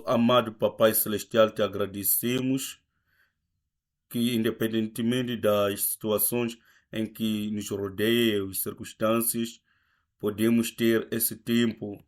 Amado Papai Celestial, te agradecemos que, independentemente das situações em que nos rodeiam, as circunstâncias, podemos ter esse tempo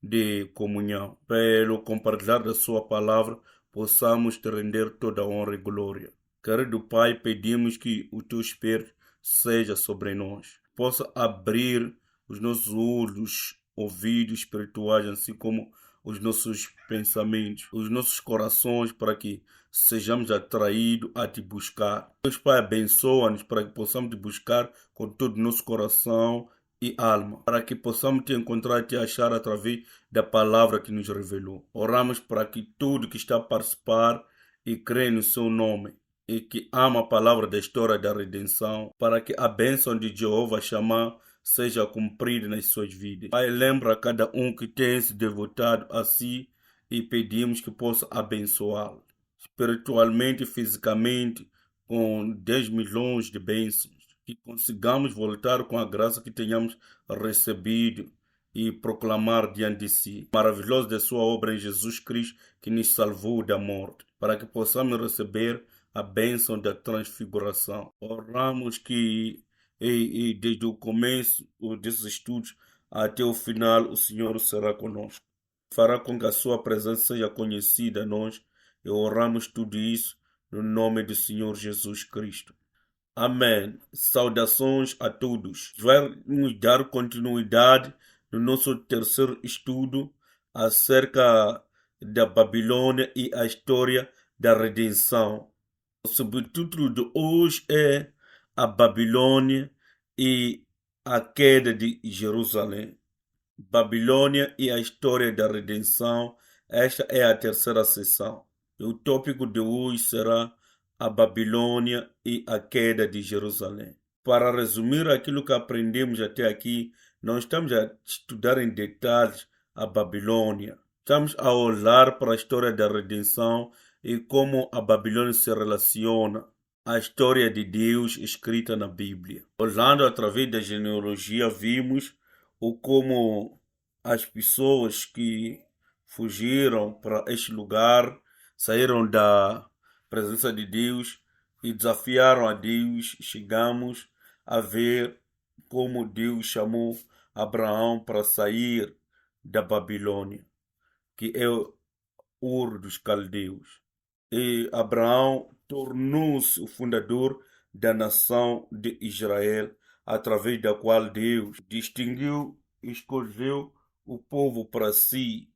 de comunhão. Pelo compartilhar da Sua palavra, possamos te render toda a honra e glória. Querido Pai, pedimos que o Teu Espírito seja sobre nós, possa abrir os nossos olhos, ouvidos espirituais, assim como os nossos pensamentos, os nossos corações, para que sejamos atraídos a te buscar. Deus Pai, abençoa-nos para que possamos te buscar com todo o nosso coração e alma, para que possamos te encontrar e te achar através da palavra que nos revelou. Oramos para que tudo que está a participar e crê no seu nome e que ama a palavra da história da redenção, para que a bênção de Jeová Shammah seja cumprida nas suas vidas. Pai, lembra a cada um que tem se devotado a si e pedimos que possa abençoá-lo espiritualmente e fisicamente com 10 milhões de bênçãos. Que consigamos voltar com a graça que tenhamos recebido e proclamar diante de si. Maravilhoso da sua obra em Jesus Cristo, que nos salvou da morte, para que possamos receber a bênção da transfiguração. Oramos que desde o começo desses estudos até o final o Senhor será conosco. Fará com que a sua presença seja conhecida a nós e oramos tudo isso no nome do Senhor Jesus Cristo. Amém. Saudações a todos. Vamos dar continuidade no nosso terceiro estudo acerca da Babilônia e a história da redenção. O subtítulo de hoje é a Babilônia e a queda de Jerusalém. Babilônia e a história da redenção. Esta é a terceira sessão. O tópico de hoje será a Babilônia e a queda de Jerusalém. Para resumir aquilo que aprendemos até aqui, não estamos a estudar em detalhes a Babilônia. Estamos a olhar para a história da redenção e como a Babilônia se relaciona à história de Deus escrita na Bíblia. Olhando através da genealogia, vimos o como as pessoas que fugiram para este lugar saíram da presença de Deus e desafiaram a Deus. Chegamos a ver como Deus chamou Abraão para sair da Babilônia, que é Ur dos Caldeus. E Abraão tornou-se o fundador da nação de Israel, através da qual Deus distinguiu e escolheu o povo para si.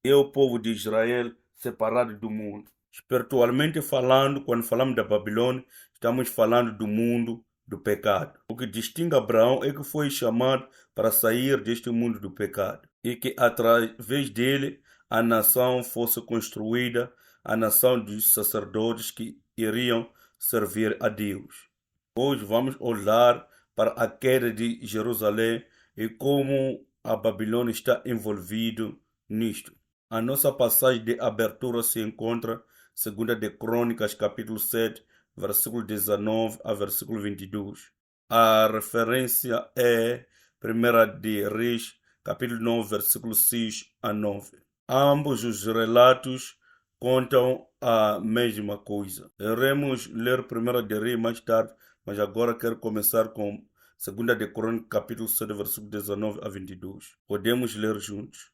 É o povo de Israel separado do mundo. Espiritualmente falando, quando falamos da Babilônia, estamos falando do mundo do pecado. O que distingue Abraão é que foi chamado para sair deste mundo do pecado e que através dele a nação fosse construída, a nação dos sacerdotes que iriam servir a Deus. Hoje vamos olhar para a queda de Jerusalém e como a Babilônia está envolvida nisto. A nossa passagem de abertura se encontra em 2 de Crônicas, capítulo 7, versículo 19 a versículo 22. A referência é 1 de Reis, capítulo 9, versículo 6 a 9. Ambos os relatos contam a mesma coisa. Iremos ler 1 de Reis mais tarde, mas agora quero começar com 2 de Crônicas, capítulo 7, versículo 19 a 22. Podemos ler juntos.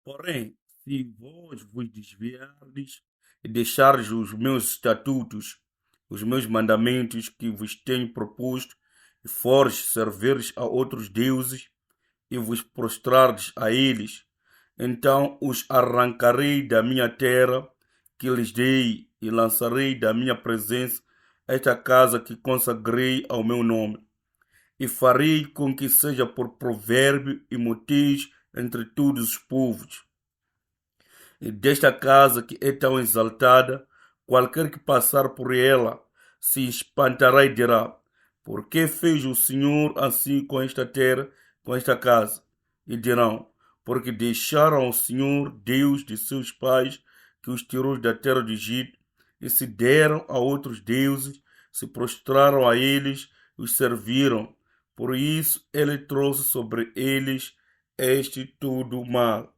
Porém, se vós vos desviardes e deixardes os meus estatutos, os meus mandamentos que vos tenho proposto, e fores servires a outros deuses, e vos prostrardes a eles, então os arrancarei da minha terra que lhes dei, e lançarei da minha presença esta casa que consagrei ao meu nome, e farei com que seja por provérbio e motivo entre todos os povos. E desta casa que é tão exaltada, qualquer que passar por ela se espantará e dirá: por que fez o Senhor assim com esta terra, com esta casa? E dirão: porque deixaram o Senhor, Deus de seus pais, que os tirou da terra do Egito, e se deram a outros deuses, se prostraram a eles, os serviram. Por isso ele trouxe sobre eles este todo mal.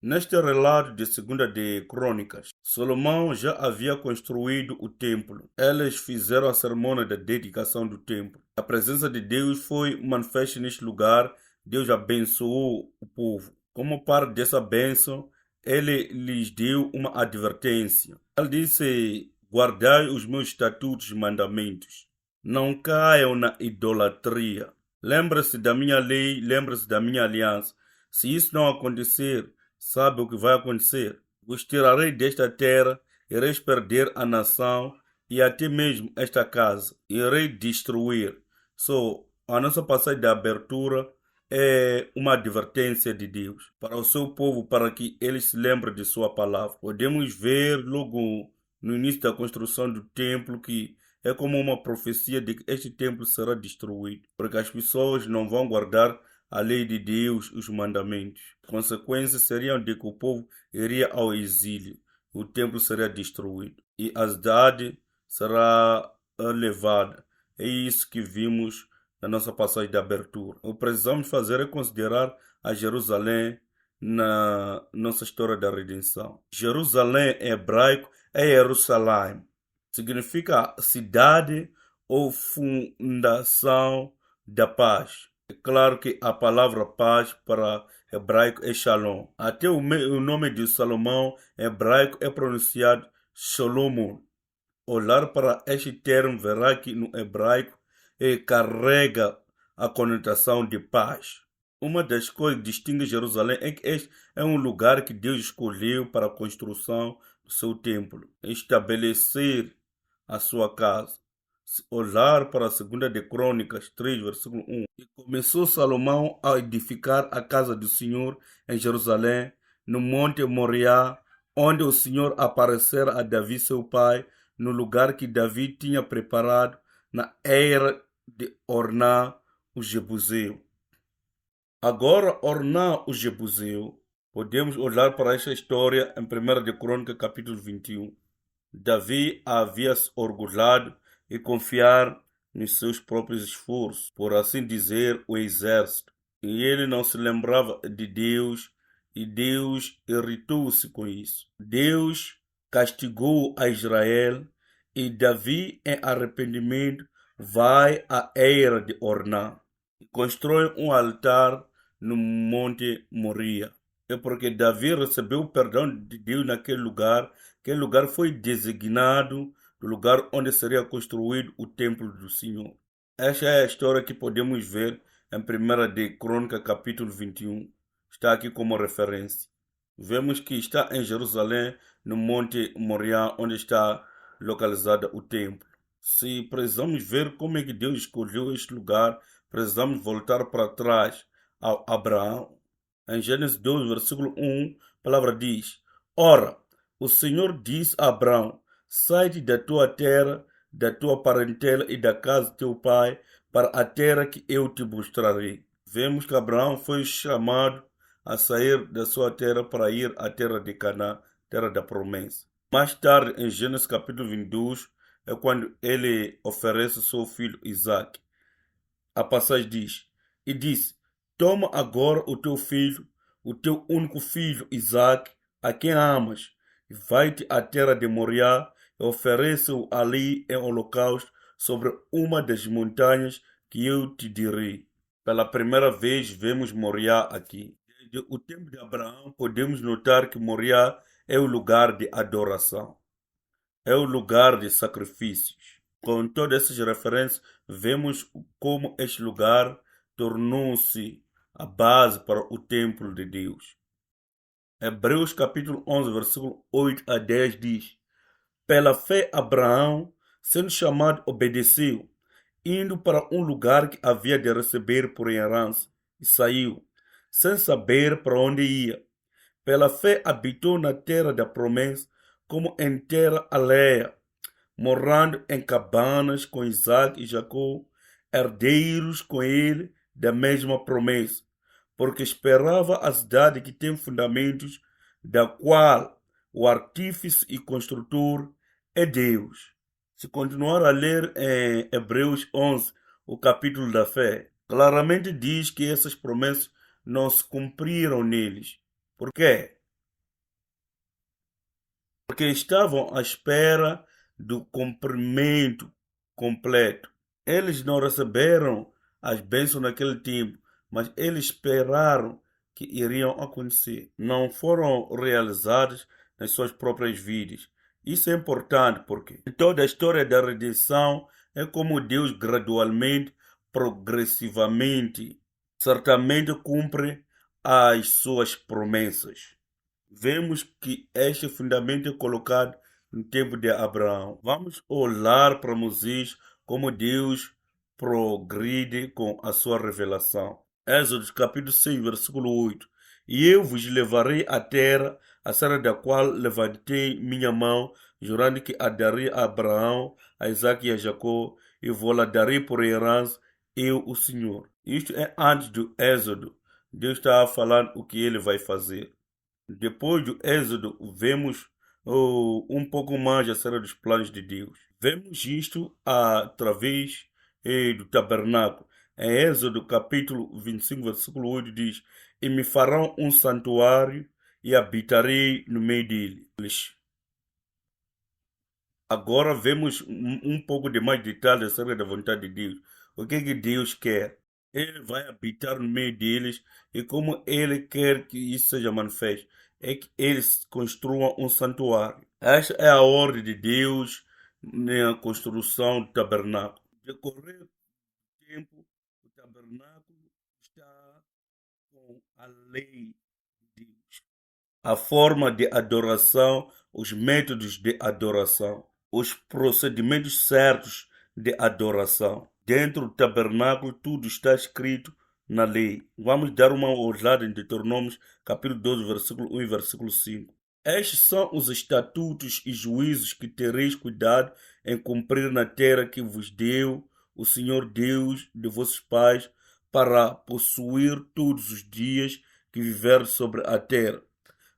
Neste relato de Segunda de Crônicas, Salomão já havia construído o templo. Eles fizeram a cerimônia da dedicação do templo. A presença de Deus foi manifesta neste lugar. Deus abençoou o povo. Como parte dessa bênção, ele lhes deu uma advertência. Ele disse: guardai os meus estatutos e mandamentos. Não caiam na idolatria. Lembre-se da minha lei, lembre-se da minha aliança. Se isso não acontecer, sabe o que vai acontecer? Vos tirarei desta terra, ireis perder a nação e até mesmo esta casa. Irei destruir. A nossa passagem de abertura é uma advertência de Deus para o seu povo, para que eles se lembrem de sua palavra. Podemos ver logo no início da construção do templo que é como uma profecia de que este templo será destruído, porque as pessoas não vão guardar a lei de Deus, os mandamentos. As consequências seriam de que o povo iria ao exílio, o templo seria destruído e a cidade será levada. É isso que vimos na nossa passagem de abertura. O que precisamos fazer é considerar a Jerusalém na nossa história da redenção. Jerusalém em hebraico é Jerusalém. Significa cidade ou fundação da paz. É claro que a palavra paz para hebraico é Shalom. Até o nome de Salomão em hebraico é pronunciado Solomon. Olhar para este termo verá que no hebraico carrega a conotação de paz. Uma das coisas que distingue Jerusalém é que este é um lugar que Deus escolheu para a construção do seu templo, estabelecer a sua casa. Se olhar para a segunda de Crônicas 3, versículo 1. E começou Salomão a edificar a casa do Senhor em Jerusalém, no monte Moriá, onde o Senhor aparecera a Davi seu pai, no lugar que Davi tinha preparado na era de Orná, o Jebuseu. Agora, Orná, o Jebuseu, podemos olhar para esta história em 1 de Crônica, capítulo 21. Davi havia se orgulhado e confiar nos seus próprios esforços, por assim dizer, o exército. E ele não se lembrava de Deus, e Deus irritou-se com isso. Deus castigou a Israel, e Davi, em arrependimento, vai à eira de Orná e constrói um altar no monte Moria. É porque Davi recebeu o perdão de Deus naquele lugar. Aquele lugar foi designado do lugar onde seria construído o templo do Senhor. Esta é a história que podemos ver em 1 de Crônica, capítulo 21. Está aqui como referência. Vemos que está em Jerusalém, no monte Moriá, onde está localizado o templo. Se precisamos ver como é que Deus escolheu este lugar, precisamos voltar para trás ao Abraão. Em Gênesis 12, versículo 1, a palavra diz: ora, o Senhor disse a Abraão: sai-te da tua terra, da tua parentela e da casa de teu pai, para a terra que eu te mostrarei. Vemos que Abraão foi chamado a sair da sua terra para ir à terra de Canaã, terra da promessa. Mais tarde, em Gênesis capítulo 22, é quando ele oferece seu filho Isaac. A passagem diz: e disse: toma agora o teu filho, o teu único filho Isaac, a quem amas, e vai-te à terra de Moriá e oferece-o ali em holocausto sobre uma das montanhas que eu te direi. Pela primeira vez vemos Moriá aqui. Desde o tempo de Abraão podemos notar que Moriá é o lugar de adoração, é o lugar de sacrifícios. Com todas essas referências, vemos como este lugar tornou-se a base para o templo de Deus. Hebreus capítulo 11, versículo 8 a 10 diz: pela fé Abraão, sendo chamado, obedeceu, indo para um lugar que havia de receber por herança, e saiu, sem saber para onde ia. Pela fé habitou na terra da promessa, como em terra alheia, morando em cabanas com Isaac e Jacó, herdeiros com ele da mesma promessa, porque esperava a cidade que tem fundamentos, da qual o artífice e construtor é Deus. Se continuar a ler em Hebreus 11, o capítulo da fé, claramente diz que essas promessas não se cumpriram neles. Por quê? porque estavam à espera do cumprimento completo. Eles não receberam as bênçãos naquele tempo, mas eles esperaram que iriam acontecer. Não foram realizadas nas suas próprias vidas. Isso é importante porque toda a história da redenção é como Deus gradualmente, progressivamente, certamente cumpre as suas promessas. Vemos que este fundamento é colocado no tempo de Abraão. Vamos olhar para Moisés como Deus progride com a sua revelação. Êxodo capítulo 6, versículo 8. E eu vos levarei à terra, a serra da qual levantei minha mão, jurando que a darei a Abraão, a Isaac e a Jacó, e vou la darei por herança, eu, o Senhor. Isto é antes do Êxodo. Deus está falando o que ele vai fazer. Depois do Êxodo, vemos um pouco mais acerca dos planos de Deus. Vemos isto através do tabernáculo. Em Êxodo capítulo 25, versículo 8 diz: E me farão um santuário e habitarei no meio deles. Agora vemos um pouco de mais detalhes acerca da vontade de Deus. O que é que Deus quer? Ele vai habitar no meio deles e como ele quer que isso seja manifesto, é que eles construam um santuário. Esta é a ordem de Deus na construção do tabernáculo. Decorrer do tempo, o tabernáculo está com a lei de Deus. A forma de adoração, os métodos de adoração, os procedimentos certos de adoração. Dentro do tabernáculo, tudo está escrito na lei. Vamos dar uma olhada em Deuteronômio, capítulo 12, versículo 1 e versículo 5. Estes são os estatutos e juízos que tereis cuidado em cumprir na terra que vos deu o Senhor Deus de vossos pais, para possuir todos os dias que viver sobre a terra.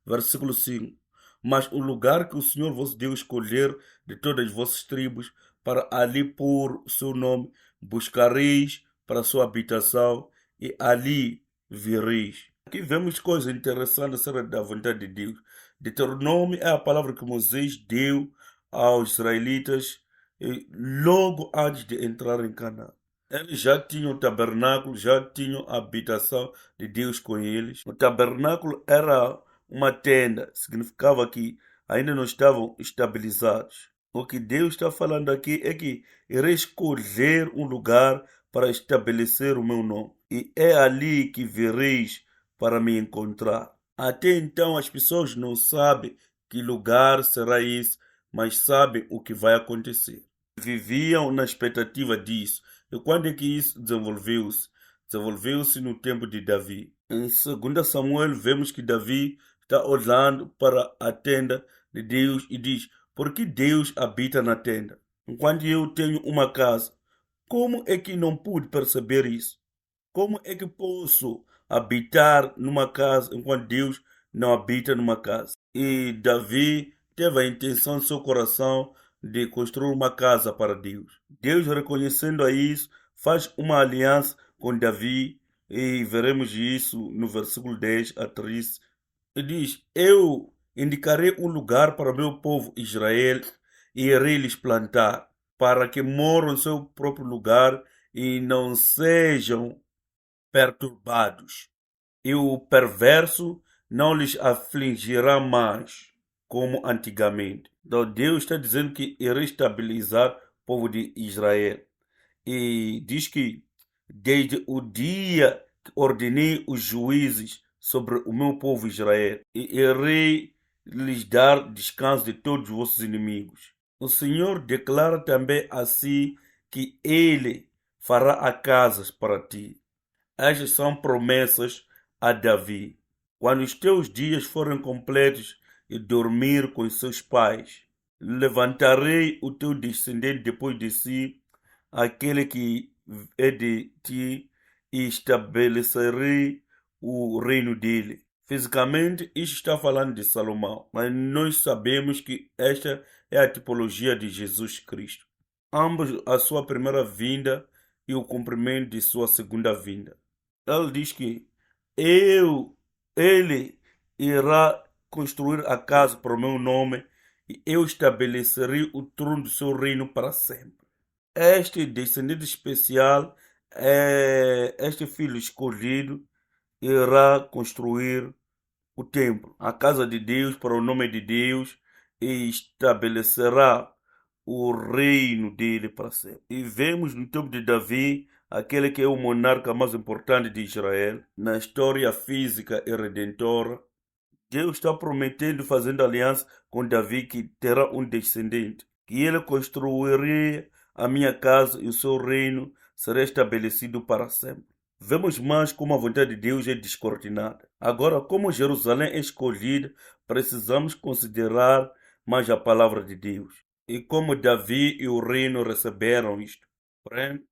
Versículo 5. Mas o lugar que o Senhor vosso Deus escolher de todas as vossas tribos, para ali pôr o seu nome, buscareis para a sua habitação, e ali vireis. Aqui vemos coisas interessantes acerca da vontade de Deus. Deuteronômio é a palavra que Moisés deu aos israelitas logo antes de entrar em Canaã. Eles já tinham o tabernáculo, já tinham a habitação de Deus com eles. O tabernáculo era uma tenda, significava que ainda não estavam estabilizados. O que Deus está falando aqui é que irei escolher um lugar para estabelecer o meu nome, e é ali que vereis para me encontrar. Até então as pessoas não sabem que lugar será esse, mas sabem o que vai acontecer. Viviam na expectativa disso. E quando é que isso desenvolveu-se? Desenvolveu-se no tempo de Davi. Em 2 Samuel, vemos que Davi está olhando para a tenda de Deus e diz: Por que Deus habita na tenda? Enquanto eu tenho uma casa, como é que não pude perceber isso? Como é que posso habitar numa casa enquanto Deus não habita numa casa? E Davi teve a intenção em seu coração de construir uma casa para Deus. Deus, reconhecendo a isso, faz uma aliança com Davi, e veremos isso no versículo 10 a 13. E diz: Eu indicarei um lugar para o meu povo Israel e irei lhes plantar, para que moram em seu próprio lugar e não sejam perturbados, e o perverso não lhes afligirá mais, como antigamente. Então Deus está dizendo que irá estabilizar o povo de Israel. E diz que desde o dia que ordenei os juízes sobre o meu povo Israel, e irei lhes dar descanso de todos os vossos inimigos. O Senhor declara também assim que Ele fará a casas para ti. Estas são promessas a Davi. Quando os teus dias forem completos e dormir com os seus pais, levantarei o teu descendente depois de si, aquele que é de ti, e estabelecerei o reino dele. Fisicamente, isto está falando de Salomão, mas nós sabemos que esta é a tipologia de Jesus Cristo. Ambos a sua primeira vinda e o cumprimento de sua segunda vinda. Ele diz que ele irá construir a casa para o meu nome, e eu estabelecerei o trono do seu reino para sempre. Este descendente especial, este filho escolhido, irá construir o templo, a casa de Deus para o nome de Deus, e estabelecerá o reino dele para sempre. E vemos no tempo de Davi, aquele que é o monarca mais importante de Israel, na história física e redentora, Deus está prometendo, fazendo aliança com Davi, que terá um descendente, que ele construiria a minha casa e o seu reino será estabelecido para sempre. Vemos mais como a vontade de Deus é descortinada. Agora, como Jerusalém é escolhida, precisamos considerar mais a palavra de Deus. E como Davi e o reino receberam isto.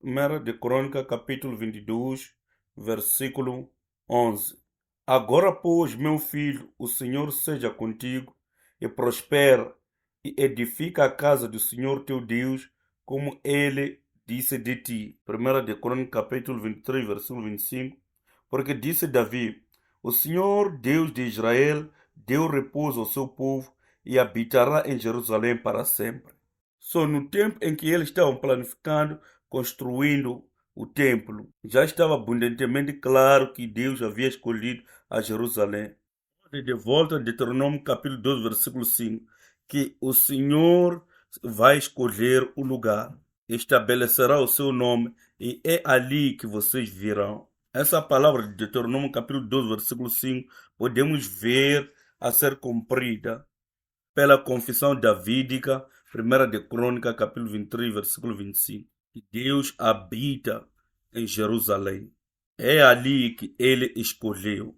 1 de Crônica, capítulo 22, versículo 11. Agora, pois, meu filho, o Senhor seja contigo, e prospera, e edifica a casa do Senhor teu Deus, como ele disse de ti. 1 de Crônicas, capítulo 23, versículo 25. Porque disse Davi: O Senhor, Deus de Israel, deu repouso ao seu povo e habitará em Jerusalém para sempre. Só no tempo em que eles estavam planificando, construindo o templo, já estava abundantemente claro que Deus havia escolhido a Jerusalém. De volta a Deuteronômio capítulo 12, versículo 5, que o Senhor vai escolher o lugar, estabelecerá o seu nome, e é ali que vocês virão. Essa palavra de Deuteronômio capítulo 12, versículo 5, podemos ver a ser cumprida pela confissão davídica, 1 de Crônica, capítulo 23, versículo 25. Que Deus habita em Jerusalém. É ali que ele escolheu.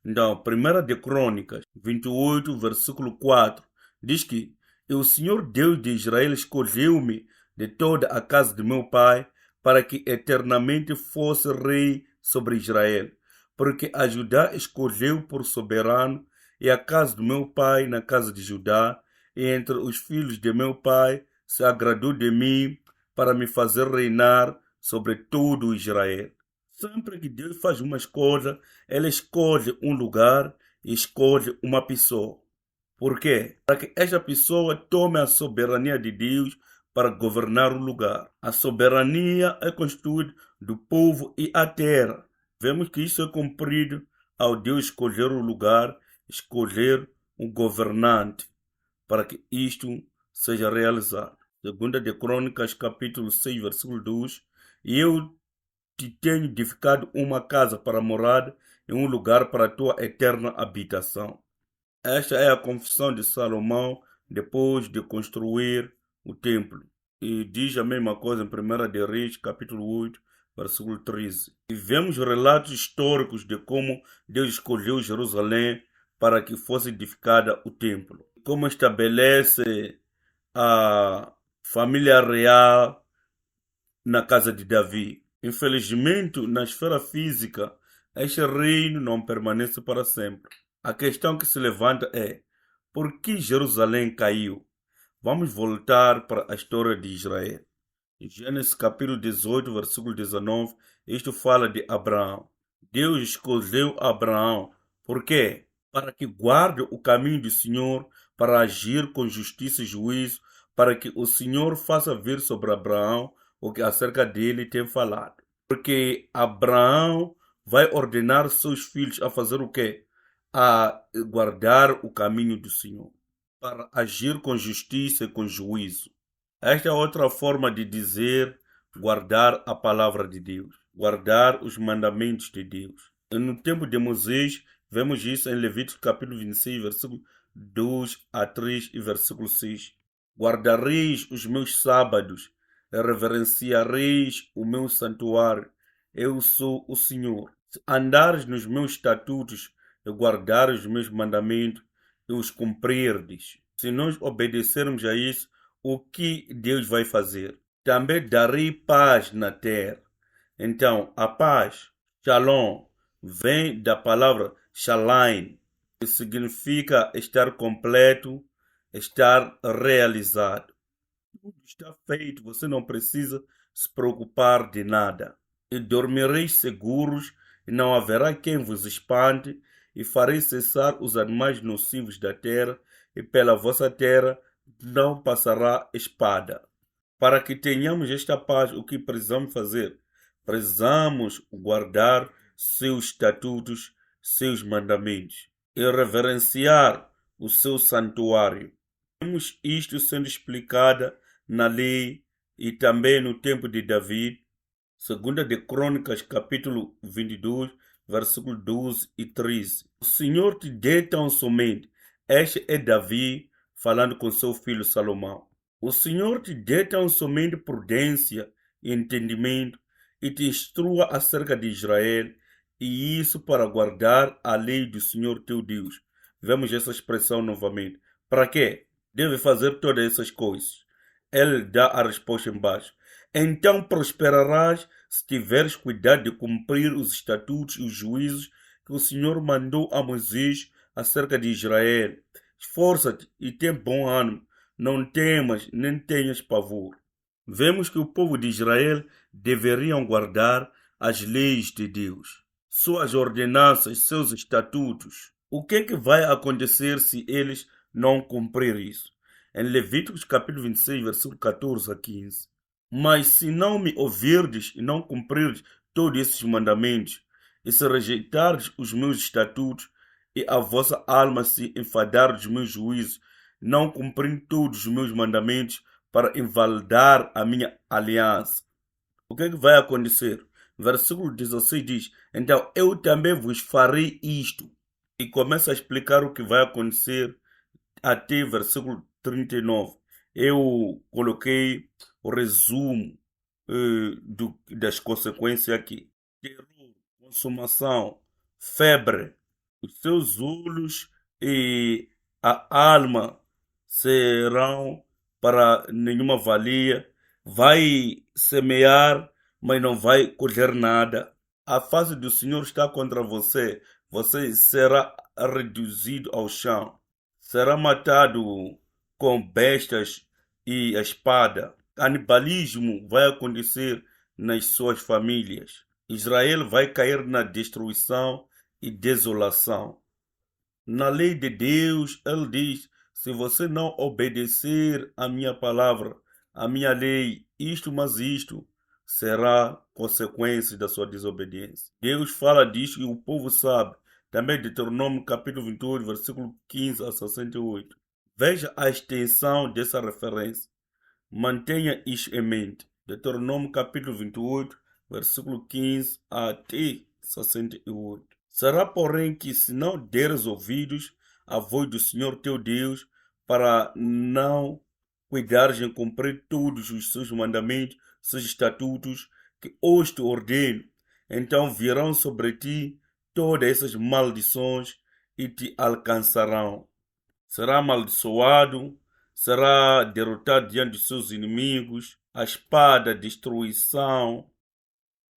Então, 1 de Crônicas, 28, versículo 4, diz que o Senhor Deus de Israel escolheu-me de toda a casa de meu pai para que eternamente fosse rei sobre Israel, porque a Judá escolheu por soberano e a casa do meu pai na casa de Judá, e entre os filhos de meu pai se agradou de mim para me fazer reinar sobre todo Israel. Sempre que Deus faz uma escolha, ele escolhe um lugar e escolhe uma pessoa. Por quê? Para que esta pessoa tome a soberania de Deus para governar o lugar. A soberania é constituída do povo e a terra. Vemos que isso é cumprido ao Deus escolher o lugar, escolher um governante, para que isto seja realizado. Segunda de Crônicas, capítulo 6, versículo 2. E eu te tenho edificado uma casa para morar e um lugar para a tua eterna habitação. Esta é a confissão de Salomão depois de construir o templo. E diz a mesma coisa em 1 de Reis, capítulo 8, versículo 13. E vemos relatos históricos de como Deus escolheu Jerusalém para que fosse edificada o templo. Como estabelece a família real na casa de Davi. Infelizmente, na esfera física, este reino não permanece para sempre. A questão que se levanta é: por que Jerusalém caiu? Vamos voltar para a história de Israel. Em Gênesis capítulo 18, versículo 19, isto fala de Abraão. Deus escolheu Abraão. Por quê? Para que guarde o caminho do Senhor, para agir com justiça e juízo, para que o Senhor faça vir sobre Abraão o que acerca dele tem falado. Porque Abraão vai ordenar seus filhos a fazer o quê? A guardar o caminho do Senhor, para agir com justiça e com juízo. Esta é outra forma de dizer guardar a palavra de Deus, guardar os mandamentos de Deus. E no tempo de Moisés, vemos isso em Levítico capítulo 26, versículo 2 a 3 e versículo 6. Guardareis os meus sábados, e reverenciareis o meu santuário. Eu sou o Senhor. Se andares nos meus estatutos e guardares os meus mandamentos e os cumprirdes. Se nós obedecermos a isso, o que Deus vai fazer? Também darei paz na terra. Então, a paz, shalom, vem da palavra shalom, que significa estar completo, estar realizado. Tudo está feito, você não precisa se preocupar de nada. E dormireis seguros, e não haverá quem vos espante, e farei cessar os animais nocivos da terra, e pela vossa terra não passará espada. Para que tenhamos esta paz, o que precisamos fazer? Precisamos guardar seus estatutos, seus mandamentos e reverenciar o seu santuário. Temos isto sendo explicado na lei e também no tempo de Davi, segunda de Crônicas, capítulo 22, versículo 12 e 13. O Senhor te dê tão somente. Este é Davi falando com seu filho Salomão. O Senhor te dê tão somente prudência e entendimento e te instrua acerca de Israel, e isso para guardar a lei do Senhor teu Deus. Vemos essa expressão novamente. Para quê? Deve fazer todas essas coisas. Ele dá a resposta embaixo. Então prosperarás se tiveres cuidado de cumprir os estatutos e os juízos que o Senhor mandou a Moisés acerca de Israel. Esforça-te e tem bom ânimo. Não temas, nem tenhas pavor. Vemos que o povo de Israel deveriam guardar as leis de Deus, suas ordenanças, seus estatutos. O que é que vai acontecer se eles não cumprirem isso? Em Levíticos capítulo 26, versículo 14 a 15. Mas se não me ouvirdes e não cumprirdes todos esses mandamentos, e se rejeitardes os meus estatutos, e a vossa alma se enfadar dos meus juízos, não cumprindo todos os meus mandamentos para invalidar a minha aliança, o que é que vai acontecer? Versículo 16 diz: então eu também vos farei isto. E começa a explicar o que vai acontecer até versículo 39. Eu coloquei o resumo das consequências aqui: terror, consumação, febre, os seus olhos e a alma serão para nenhuma valia. Vai semear, mas não vai colher nada. A face do Senhor está contra você. Você será reduzido ao chão. Será matado com bestas e a espada. Canibalismo vai acontecer nas suas famílias. Israel vai cair na destruição e desolação. Na lei de Deus, ele diz: se você não obedecer a minha palavra, a minha lei, isto mas isto, será consequência da sua desobediência. Deus fala disto e o povo sabe. Também Deuteronômio capítulo 28, versículo 15 a 68. Veja a extensão dessa referência. Mantenha isso em mente. Deuteronômio capítulo 28, versículo 15 até 68. Será, porém, que se não deres ouvidos à voz do Senhor teu Deus, para não cuidares em cumprir todos os seus mandamentos, seus estatutos, que hoje te ordeno, então virão sobre ti todas essas maldições e te alcançarão. Será amaldiçoado, será derrotado diante de seus inimigos, a espada, destruição,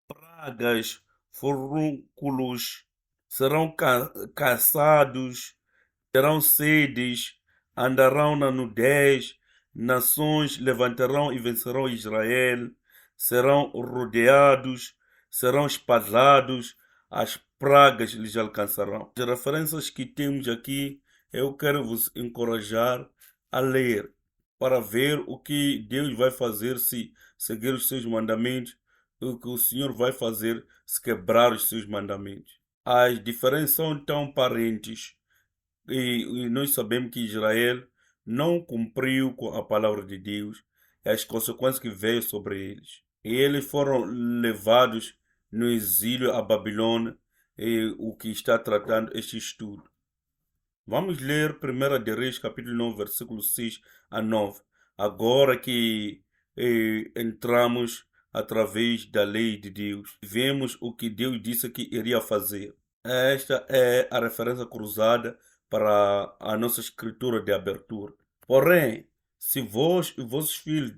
pragas, furúnculos, serão caçados, terão sedes, andarão na nudez, nações levantarão e vencerão Israel, serão rodeados, serão espalhados, as pragas lhes alcançarão. As referências que temos aqui, eu quero vos encorajar a ler, para ver o que Deus vai fazer se seguir os seus mandamentos, o que o Senhor vai fazer se quebrar os seus mandamentos. As diferenças são tão parentes e nós sabemos que Israel não cumpriu com a palavra de Deus e as consequências que veio sobre eles. E eles foram levados no exílio a Babilônia, e o que está tratando este estudo. Vamos ler 1 de Reis, capítulo 9, versículo 6 a 9. Agora que entramos através da lei de Deus, vemos o que Deus disse que iria fazer. Esta é a referência cruzada para a nossa escritura de abertura. Porém, se vós e vossos filhos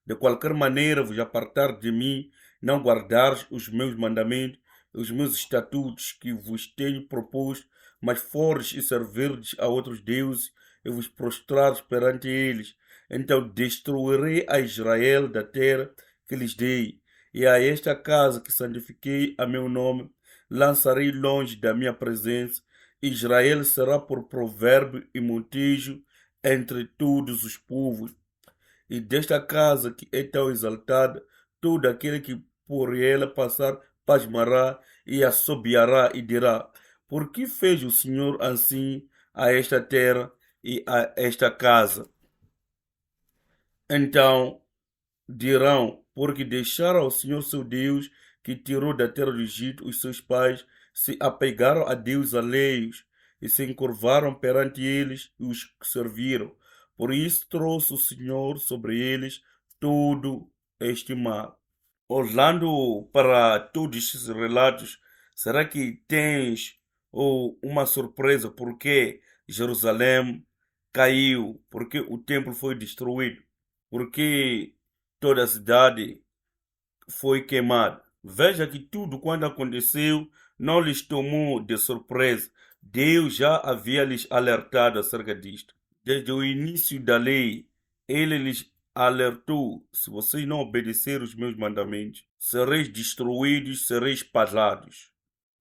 de qualquer maneira vos apartar de mim, não guardares os meus mandamentos, os meus estatutos que vos tenho proposto, mas fores e servirdes a outros deuses e vos prostrares perante eles, então destruirei a Israel da terra que lhes dei, e a esta casa que santifiquei a meu nome, lançarei longe da minha presença. Israel será por provérbio e montijo entre todos os povos. E desta casa que é tão exaltada, todo aquele que por ela passar pasmará e assobiará e dirá: por que fez o Senhor assim a esta terra e a esta casa? Então dirão: porque deixaram ao Senhor seu Deus, que tirou da terra do Egito os seus pais, se apegaram a deuses alheios e se encurvaram perante eles e os serviram. Por isso trouxe o Senhor sobre eles todo este mal. Olhando para todos estes relatos, será que tens uma surpresa porque Jerusalém caiu, porque o templo foi destruído, porque toda a cidade foi queimada? Veja que tudo quando aconteceu não lhes tomou de surpresa. Deus já havia lhes alertado acerca disto. Desde o início da lei, ele lhes alertou: se vocês não obedecerem os meus mandamentos, sereis destruídos, sereis passados.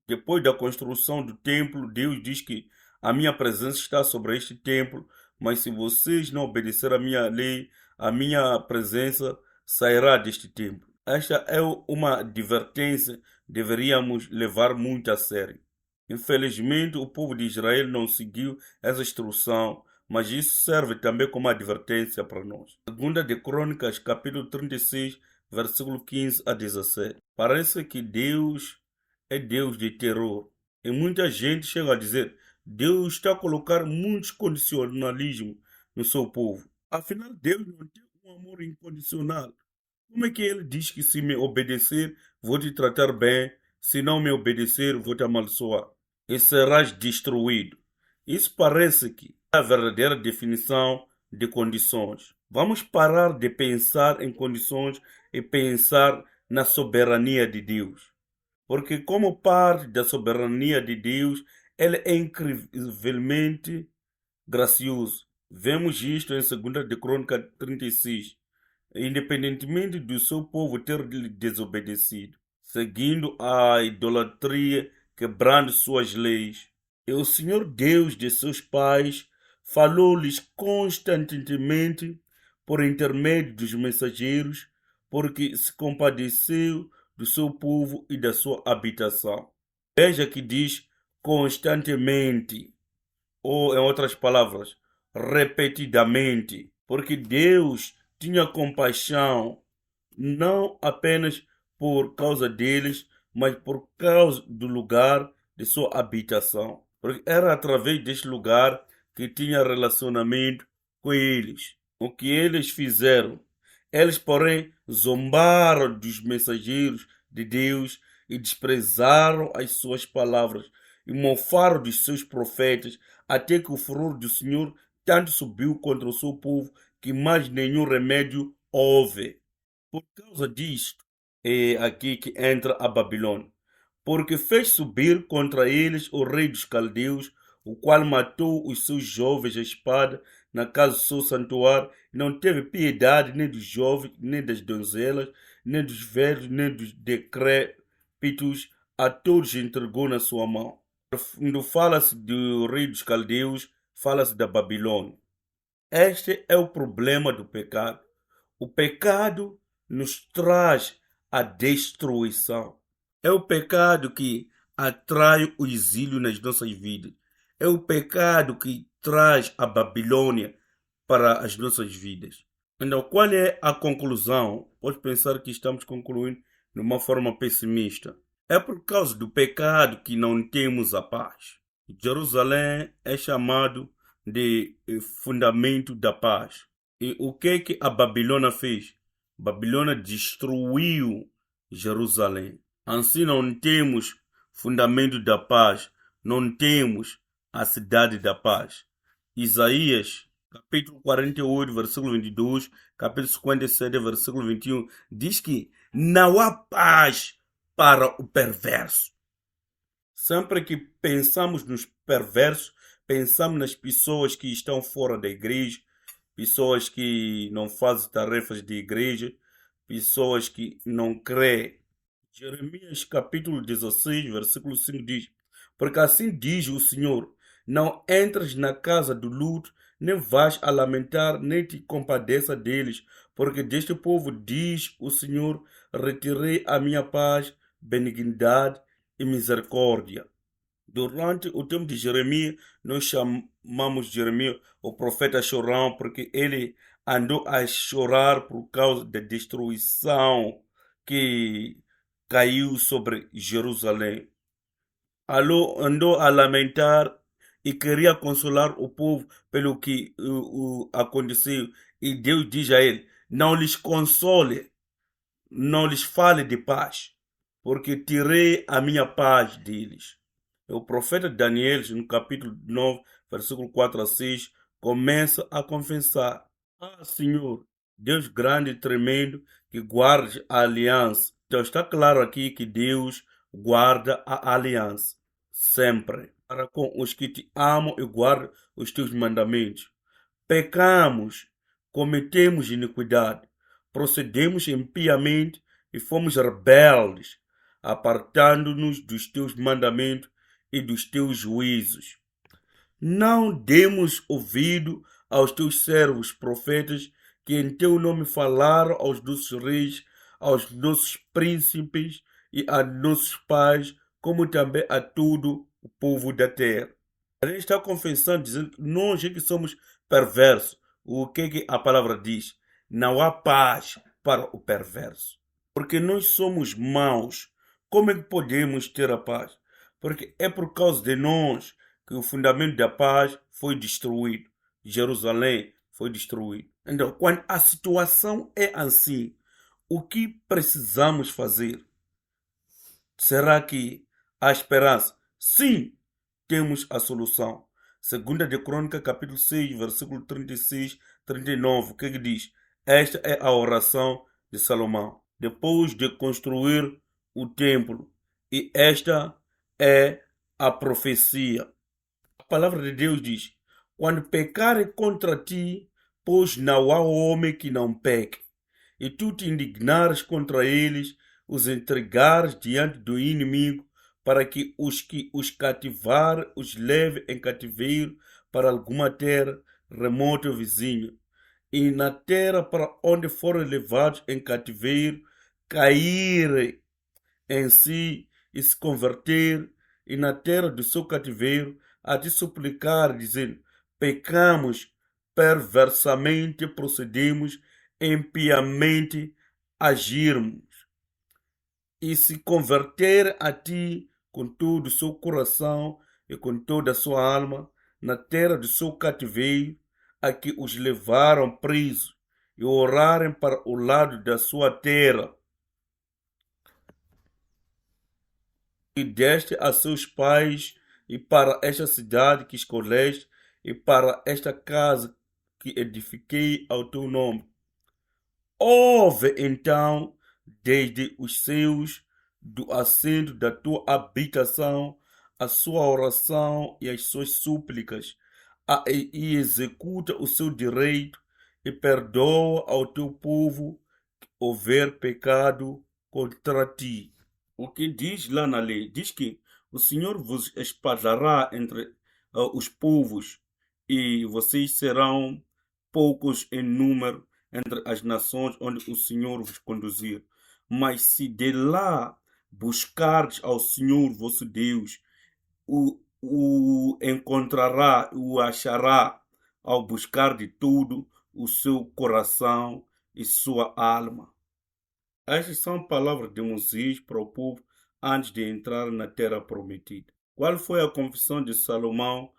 Depois da construção do templo, Deus diz que a minha presença está sobre este templo, mas se vocês não obedecerem a minha lei, a minha presença sairá deste templo. Esta é uma advertência que deveríamos levar muito a sério. Infelizmente, o povo de Israel não seguiu essa instrução, mas isso serve também como advertência para nós. Segunda de Crônicas, capítulo 36, versículo 15 a 17. Parece que Deus é Deus de terror. E muita gente chega a dizer: Deus está a colocar muitos condicionalismos no seu povo. Afinal, Deus não tem um amor incondicional. Como é que ele diz que se me obedecer, vou te tratar bem, se não me obedecer, vou te amaldiçoar e serás destruído? Isso parece que é a verdadeira definição de condições. Vamos parar de pensar em condições e pensar na soberania de Deus. Porque, como parte da soberania de Deus, ele é incrivelmente gracioso. Vemos isto em 2 de Crônica 36. Independentemente do seu povo ter lhe desobedecido, seguindo a idolatria, quebrando suas leis. E o Senhor Deus de seus pais falou-lhes constantemente por intermédio dos mensageiros, porque se compadeceu do seu povo e da sua habitação. Veja que diz constantemente, ou em outras palavras, repetidamente, porque Deus tinha compaixão não apenas por causa deles, mas por causa do lugar de sua habitação. Porque era através deste lugar que tinha relacionamento com eles. O que eles fizeram? Eles, porém, zombaram dos mensageiros de Deus e desprezaram as suas palavras e mofaram dos seus profetas, até que o furor do Senhor tanto subiu contra o seu povo que mais nenhum remédio houve. Por causa disto, é aqui que entra a Babilônia, porque fez subir contra eles o rei dos caldeus, o qual matou os seus jovens à espada na casa do seu santuário, e não teve piedade nem dos jovens, nem das donzelas, nem dos velhos, nem dos decrépitos, a todos entregou na sua mão. Quando fala-se do rei dos caldeus, fala-se da Babilônia. Este é o problema do pecado. O pecado nos traz a destruição. É o pecado que atrai o exílio nas nossas vidas. É o pecado que traz a Babilônia para as nossas vidas. Então, qual é a conclusão? Pode pensar que estamos concluindo de uma forma pessimista. É por causa do pecado que não temos a paz. Jerusalém é chamado de fundamento da paz. E o que a Babilônia fez? A Babilônia destruiu Jerusalém. Assim não temos fundamento da paz, não temos a cidade da paz. Isaías, capítulo 48, versículo 22, capítulo 57, versículo 21, diz que não há paz para o perverso. Sempre que pensamos nos perversos, pensamos nas pessoas que estão fora da igreja, pessoas que não fazem tarefas de igreja, pessoas que não creem. Jeremias capítulo 16, versículo 5 diz: porque assim diz o Senhor: não entres na casa do luto, nem vás a lamentar, nem te compadeça deles, porque deste povo diz o Senhor: retirei a minha paz, benignidade e misericórdia. Durante o tempo de Jeremias, nós chamamos Jeremias o profeta chorão, porque ele andou a chorar por causa da destruição que caiu sobre Jerusalém. Andou a lamentar e queria consolar o povo pelo que aconteceu. E Deus diz a ele: não lhes console, não lhes fale de paz, porque tirei a minha paz deles. O profeta Daniel, no capítulo 9, versículo 4 a 6, começa a confessar: ah, Senhor, Deus grande e tremendo, que guarde a aliança. Então está claro aqui que Deus guarda a aliança sempre para com os que te amam e guardam os teus mandamentos. Pecamos, cometemos iniquidade, procedemos impiamente e fomos rebeldes, apartando-nos dos teus mandamentos e dos teus juízos. Não demos ouvido aos teus servos profetas, que em teu nome falaram aos nossos reis, aos nossos príncipes e a nossos pais, como também a todo o povo da terra. Ele está confessando, dizendo que nós é que somos perversos. O que é que a palavra diz? Não há paz para o perverso. Porque nós somos maus. Como é que podemos ter a paz? Porque é por causa de nós que o fundamento da paz foi destruído. Jerusalém foi destruído. Então, quando a situação é assim, o que precisamos fazer? Será que há esperança? Sim, temos a solução. Segunda de Crônica, capítulo 6, versículo 36, 39, o que ele diz? Esta é a oração de Salomão, depois de construir o templo. E esta é a profecia. A palavra de Deus diz: quando pecarem contra ti, pois não há homem que não peque, e tu te indignares contra eles, os entregares diante do inimigo, para que os cativar os leve em cativeiro para alguma terra remota ou vizinha. E na terra para onde foram levados em cativeiro, caírem em si e se converter, e na terra do seu cativeiro, a te suplicar, dizendo: pecamos, perversamente procedemos, impiamente agirmos, e se converter a ti com todo o seu coração e com toda a sua alma, na terra do seu cativeiro, a que os levaram presos, e orarem para o lado da sua terra, e deste a seus pais, e para esta cidade que escolheste, e para esta casa que edifiquei ao teu nome. Ouve então, desde os céus, do assento da tua habitação, a sua oração e as suas súplicas, e executa o seu direito, e perdoa ao teu povo que houver pecado contra ti. O que diz lá na lei? Diz que o Senhor vos espalhará entre os povos, e vocês serão poucos em número entre as nações onde o Senhor vos conduzir. Mas se de lá buscardes ao Senhor vosso Deus, o encontrará, o achará, ao buscar de tudo o seu coração e sua alma. Estas são palavras de Moisés para o povo antes de entrar na terra prometida. Qual foi a confissão de Salomão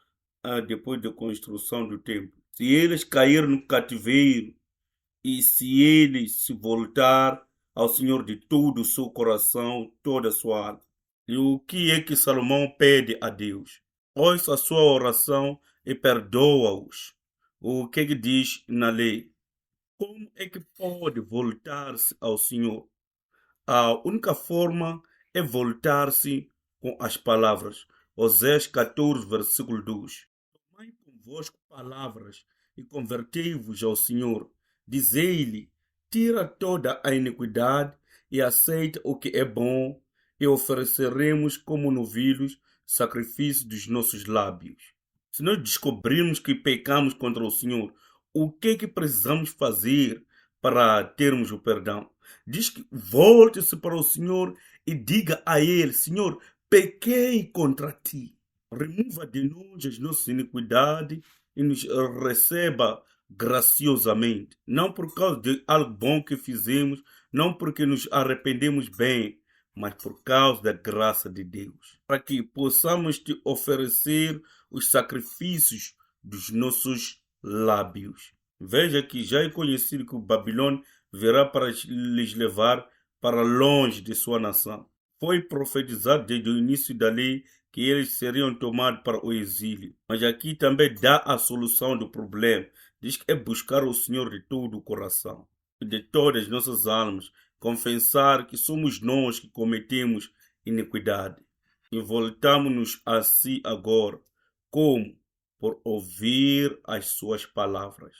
depois da construção do templo? Se eles caírem no cativeiro e se eles se voltar ao Senhor de todo o seu coração, toda a sua alma. E o que é que Salomão pede a Deus? Ouça a sua oração e perdoa-os. O que é que diz na lei? Como é que pode voltar-se ao Senhor? A única forma é voltar-se com as palavras. Oséias 14, versículo 2. Tomai convosco palavras e convertei-vos ao Senhor. Dizei-lhe: tira toda a iniquidade e aceita o que é bom, e ofereceremos como novilhos sacrifício dos nossos lábios. Se nós descobrirmos que pecamos contra o Senhor, o que é que precisamos fazer para termos o perdão? Diz que volte-se para o Senhor e diga a Ele: Senhor, pequei contra ti. Remova de nós as nossas iniquidades e nos receba graciosamente. Não por causa de algo bom que fizemos, não porque nos arrependemos bem, mas por causa da graça de Deus. Para que possamos te oferecer os sacrifícios dos nossos lábios. Veja que já é conhecido que o Babilônia virá para lhes levar para longe de sua nação. Foi profetizado desde o início da lei que eles seriam tomados para o exílio. Mas aqui também dá a solução do problema. Diz que é buscar o Senhor de todo o coração e de todas as nossas almas, confessar que somos nós que cometemos iniquidade e voltamos-nos a si agora. Como? Por ouvir as suas palavras,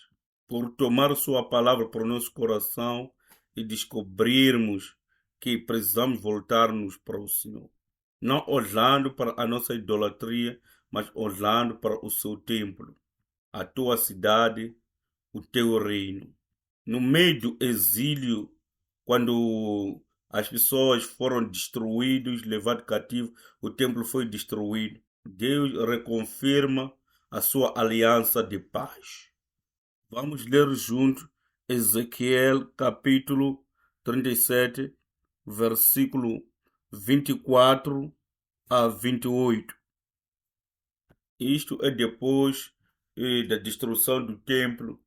por tomar sua palavra para o nosso coração e descobrirmos que precisamos voltar-nos para o Senhor. Não olhando para a nossa idolatria, mas olhando para o seu templo, a tua cidade, o teu reino. No meio do exílio, quando as pessoas foram destruídas, levadas cativo, o templo foi destruído. Deus reconfirma a sua aliança de paz. Vamos ler juntos Ezequiel capítulo 37, versículo 24 a 28. Isto é depois da destruição do templo,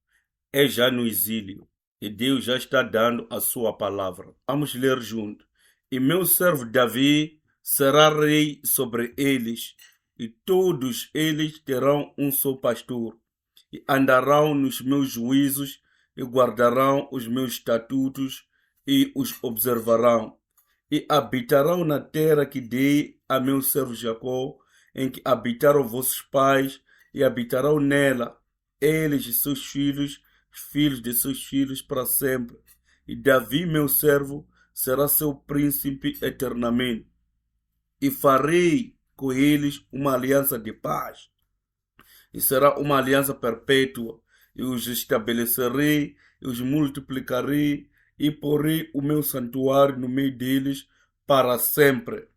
é já no exílio. E Deus já está dando a sua palavra. Vamos ler junto. E meu servo Davi será rei sobre eles, e todos eles terão um só pastor, e andarão nos meus juízos, e guardarão os meus estatutos, e os observarão, e habitarão na terra que dei a meu servo Jacó, em que habitaram vossos pais, e habitarão nela, eles e seus filhos, os filhos de seus filhos para sempre. E Davi, meu servo, será seu príncipe eternamente. E farei com eles uma aliança de paz. E será uma aliança perpétua. E os estabelecerei, e os multiplicarei, e porei o meu santuário no meio deles para sempre.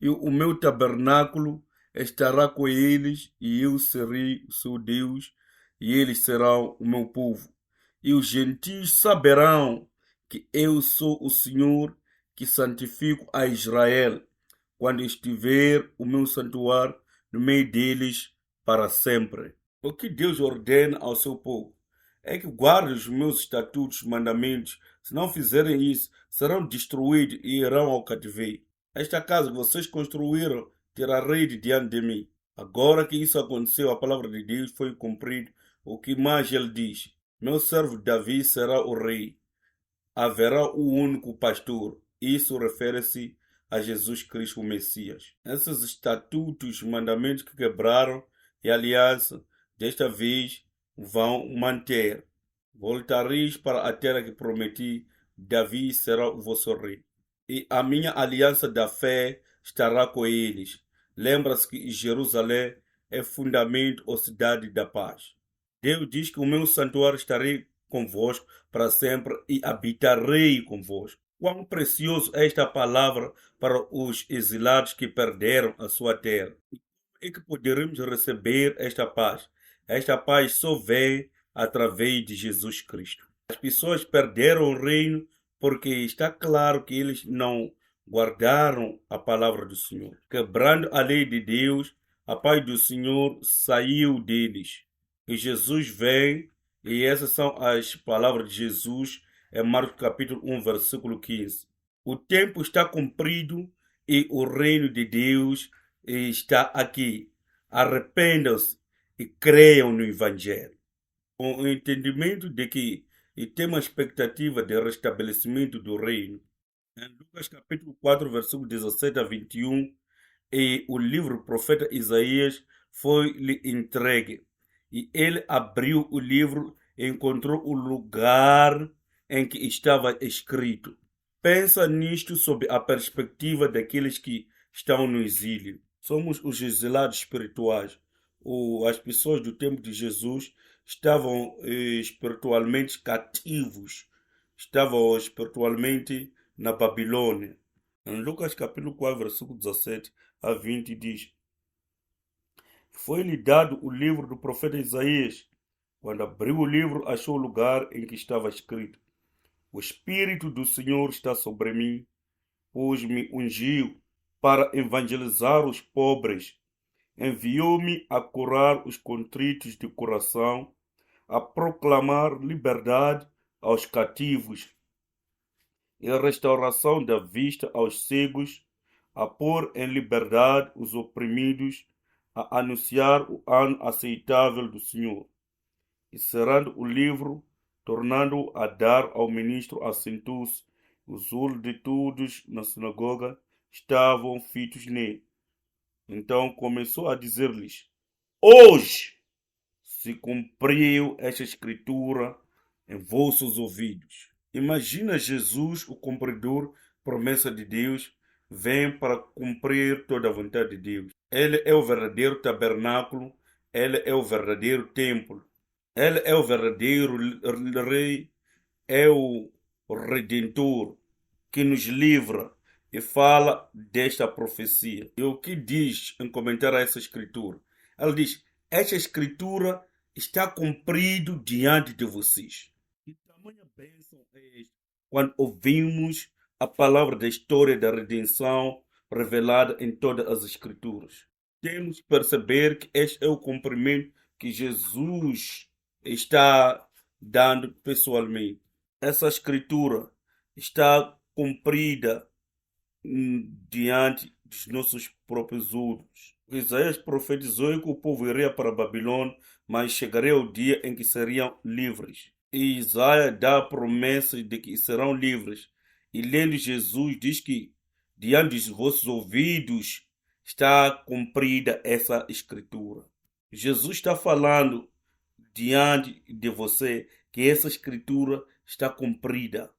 E o meu tabernáculo estará com eles, e eu serei o seu Deus, e eles serão o meu povo. E os gentios saberão que eu sou o Senhor, que santifico a Israel, quando estiver o meu santuário no meio deles para sempre. O que Deus ordena ao seu povo é que guardem os meus estatutos, mandamentos. Se não fizerem isso, serão destruídos e irão ao cativeiro. Esta casa que vocês construíram terá rede diante de mim. Agora que isso aconteceu, a palavra de Deus foi cumprida. O que mais ele diz? Meu servo Davi será o rei. Haverá o único pastor. Isso refere-se a Jesus Cristo, o Messias. Esses estatutos, mandamentos que quebraram e aliança, desta vez vão manter. Voltareis para a terra que prometi. Davi será o vosso rei. E a minha aliança da fé estará com eles. Lembra-se que Jerusalém é fundamento ou cidade da paz. Deus diz que o meu santuário estarei convosco para sempre e habitarei convosco. Quão precioso é esta palavra para os exilados que perderam a sua terra. É que poderemos receber esta paz. Esta paz só vem através de Jesus Cristo. As pessoas perderam o reino porque está claro que eles não guardaram a palavra do Senhor. Quebrando a lei de Deus, a paz do Senhor saiu deles. E Jesus vem, e essas são as palavras de Jesus em Marcos capítulo 1, versículo 15. O tempo está cumprido e o reino de Deus está aqui. Arrependam-se e creiam no Evangelho. Com o entendimento de que e tem uma expectativa de restabelecimento do reino. Em Lucas capítulo 4, versículo 17 a 21, e o livro do profeta Isaías foi-lhe entregue. E ele abriu o livro e encontrou o lugar em que estava escrito. Pensa nisto sob a perspectiva daqueles que estão no exílio. Somos os exilados espirituais. as pessoas do tempo de Jesus estavam espiritualmente cativos, estavam espiritualmente na Babilônia. Em Lucas capítulo 4, versículo 17 a 20 diz: Foi-lhe dado o livro do profeta Isaías. Quando abriu o livro, achou o lugar em que estava escrito: O Espírito do Senhor está sobre mim, pois me ungiu para evangelizar os pobres. Enviou-me a curar os contritos de coração, a proclamar liberdade aos cativos e a restauração da vista aos cegos, a pôr em liberdade os oprimidos, a anunciar o ano aceitável do Senhor. E cerrando o livro, tornando-o a dar ao ministro, assentou-se. Os olhos de todos na sinagoga estavam fitos nele. Então começou a dizer-lhes: Hoje se cumpriu esta escritura em vossos ouvidos. Imagina Jesus, o cumpridor, promessa de Deus, vem para cumprir toda a vontade de Deus. Ele é o verdadeiro tabernáculo, ele é o verdadeiro templo, ele é o verdadeiro rei, é o redentor que nos livra e fala desta profecia. E o que diz em comentário a essa escritura? Ela diz: esta escritura está cumprido diante de vocês. Que tamanha bênção é esta quando ouvimos a palavra da história da redenção revelada em todas as escrituras. Temos que perceber que este é o cumprimento que Jesus está dando pessoalmente. Essa escritura está cumprida diante dos nossos próprios olhos. Isaías profetizou que o povo iria para a Babilônia, mas chegaria o dia em que seriam livres. E Isaías dá a promessa de que serão livres. E lendo Jesus diz que diante dos vossos ouvidos está cumprida essa escritura. Jesus está falando diante de você que essa escritura está cumprida.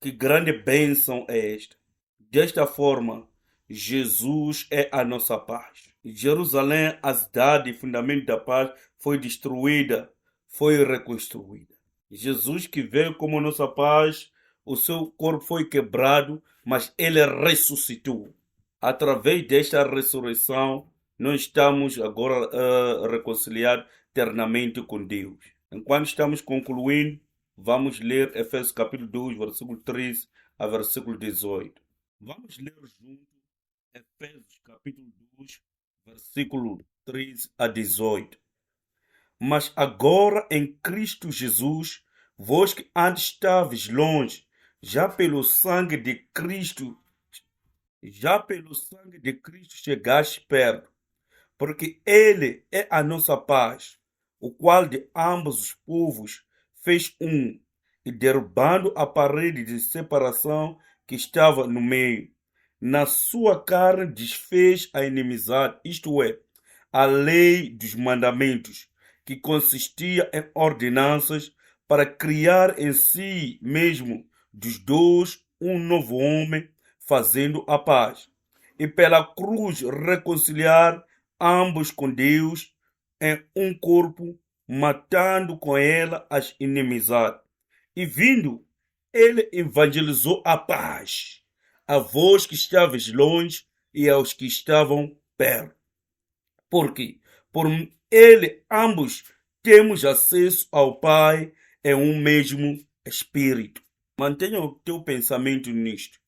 Que grande bênção é esta! Desta forma, Jesus é a nossa paz. Jerusalém, a cidade fundamento da paz, foi destruída, foi reconstruída. Jesus que veio como nossa paz, o seu corpo foi quebrado, mas ele ressuscitou. Através desta ressurreição, nós estamos agora reconciliados eternamente com Deus. Enquanto estamos concluindo, vamos ler Efésios capítulo 2, versículo 13 a versículo 18. Vamos ler junto Efésios capítulo 2, versículo 13 a 18. Mas agora em Cristo Jesus, vós que antes estáveis longe, já pelo sangue de Cristo chegaste perto, porque Ele é a nossa paz, o qual de ambos os povos fez um, e derrubando a parede de separação que estava no meio, na sua carne desfez a inimizade, isto é, a lei dos mandamentos, que consistia em ordenanças, para criar em si mesmo dos dois um novo homem, fazendo a paz, e pela cruz reconciliar ambos com Deus em um corpo, matando com ela as inimizades. E vindo, ele evangelizou a paz a vós que estáveis longe e aos que estavam perto. Porque por ele ambos temos acesso ao Pai em um mesmo Espírito. Mantenha o teu pensamento nisto.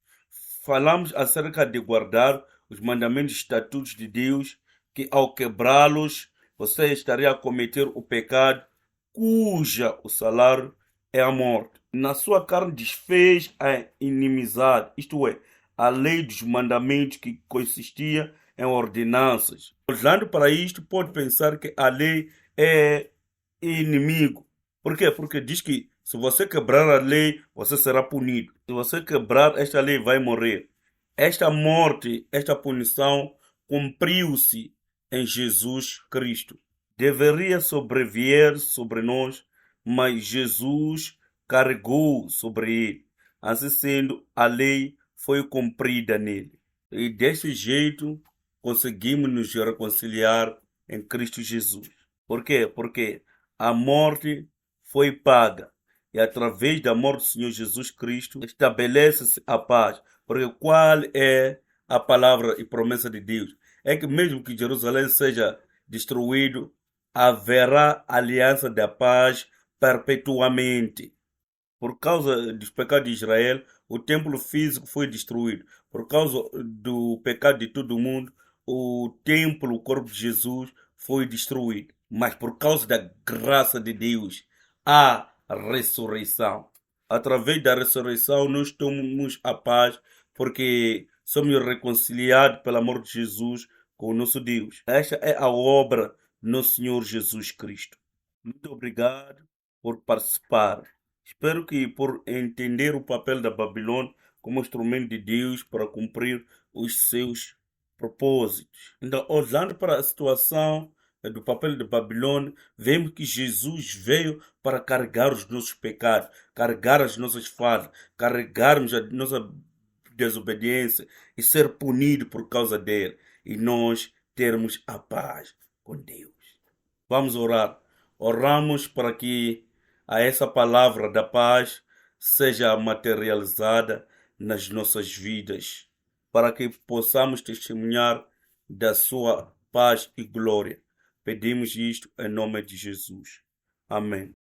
Falamos acerca de guardar os mandamentos e estatutos de Deus, que ao quebrá-los, você estaria a cometer o pecado, cuja o salário é a morte. Na sua carne desfez a inimizade, isto é, a lei dos mandamentos que consistia em ordenanças. Olhando para isto, pode pensar que a lei é inimigo. Por quê? Porque diz que se você quebrar a lei, você será punido. Se você quebrar esta lei, vai morrer. Esta morte, esta punição, cumpriu-se em Jesus Cristo. Deveria sobreviver sobre nós, mas Jesus carregou sobre ele. Assim sendo, a lei foi cumprida nele. E desse jeito, conseguimos nos reconciliar em Cristo Jesus. Por quê? Porque a morte foi paga. E através da morte do Senhor Jesus Cristo estabelece-se a paz. Porque qual é a palavra e promessa de Deus? É que mesmo que Jerusalém seja destruído, haverá aliança da paz perpetuamente. Por causa dos pecados de Israel, o templo físico foi destruído. Por causa do pecado de todo mundo, o templo, o corpo de Jesus, foi destruído. Mas por causa da graça de Deus, há ressurreição. Através da ressurreição, nós tomamos a paz, porque somos reconciliados pelo amor de Jesus com o nosso Deus. Esta é a obra do nosso Senhor Jesus Cristo. Muito obrigado por participar. Espero que por entender o papel da Babilônia como instrumento de Deus para cumprir os seus propósitos. Então, olhando para a situação do papel da Babilônia, vemos que Jesus veio para carregar os nossos pecados, carregar as nossas falhas, carregarmos a nossa desobediência e ser punido por causa dele. E nós termos a paz com Deus. Vamos orar. Oramos para que a essa palavra da paz seja materializada nas nossas vidas, para que possamos testemunhar da sua paz e glória. Pedimos isto em nome de Jesus. Amém.